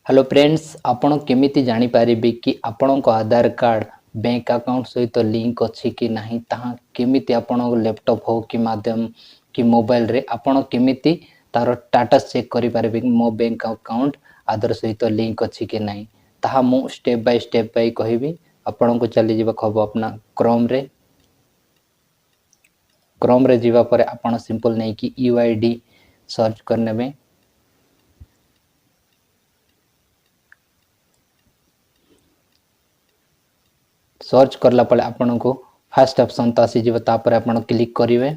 Hello friends, आपण केमिति जानी पारिबे कि आपणक आधार कार्ड बैंक अकाउंट सहित लिंक अछि कि नाही ताहा केमिति आपण लैपटॉप हो कि माध्यम कि मोबाइल रे आपण केमिति तार स्टेटस चेक करि पारिबे कि मो बैंक अकाउंट आधार सहित लिंक अछि कि नाही ताहा मु स्टेप बाय कहिबी। आपण को चली जिबा खबो अपना क्रोम रे जीवा पर आपण सिंपल नहीं कि यूआईडी सर्च करने में सर्च करला पड़े आपण को फर्स्ट ऑप्शन तो आसी जीव तापर आपण क्लिक करिवे।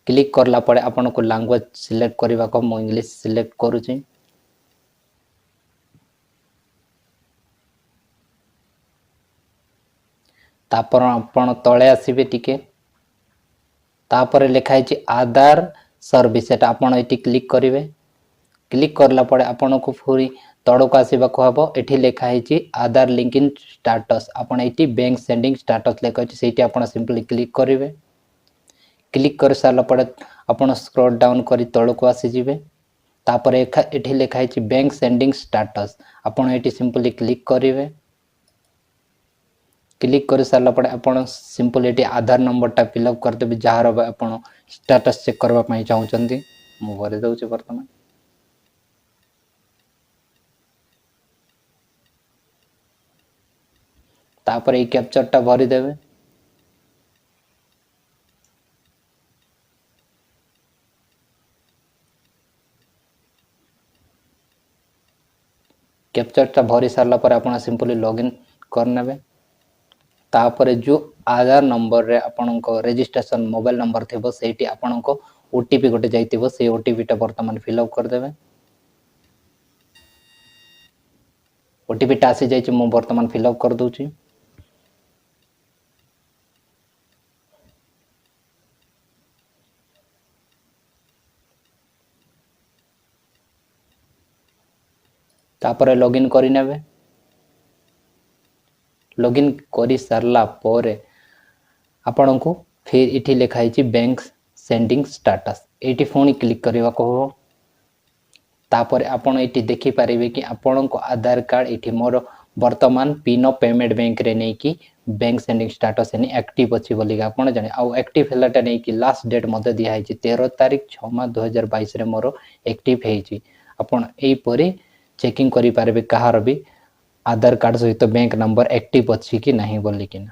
क्लिक करला पड़े आपण को लैंग्वेज सिलेक्ट करबा को मो इंग्लिश सिलेक्ट करूची। तापर आपण तळे आसीबे टिके तापर लिखा है आधार सर्विस एटा आपण एटी क्लिक करिवे। क्लिक करला पड़े आपण को पूरी तड़क आसवा हम ये लिखा है आधार लिंकिंग स्टाटस आपण ये बैंक सेंडिंग स्टाटस लिखा है से सिंपली क्लिक करेंगे। क्लिक कर सारा पड़े आपण स्क्रॉल डाउन कर तड़क आसीजे तापर ये लिखा है बैंक सेंडिंग स्टाटस आपण ये सिंपली क्लिक करेंगे। क्लिक कर सारा पड़े आपण सिंपल ये आधार नंबरटा फिलअप करदेवे जार आपण स्टाटस चेक करने चाहते मु भरी दूसरी बर्तमान तापर ये कैप्चरटा भरी देवे। कैप्चरटा भरी सारा पर आपण सिंपली लॉगिन करने तापर जो आधार नंबर रे आपण को रजिस्ट्रेशन मोबाइल नंबर थी से आपण को ओटीपी गोटे जाइए से ओटीपीटा बर्तमान फिलअप करदेवे। ओटीपीटा आसी जाइए मु बर्तमान फिलअप कर दूची। तापर लॉगिन करी नेबे। लॉगिन करी सारला पोरे आपण को फिर इठी लिखा है बैंक सेंडिंग स्टाटस ये पुणी क्लिक करने को हो। तापर आपण ये देखि पारिबे कि आपण को आधार कार्ड ये मोर वर्तमान पिनो पेमेंट बैंक रे नहीं कि bank sending status any active अच्छी बोली आपण जाने आउ एक्टिव हेलाटा नहीं कि लास्ट डेट मते दिया है 13 तारीख 6 मास 2022 रे मोर एक्टिव है। आपण एई परे चेकिंग करि पारिबे कहार भी आधार कार्ड सहित बैंक नंबर एक्टिव अच्छी कि नहीं बोली कि ना।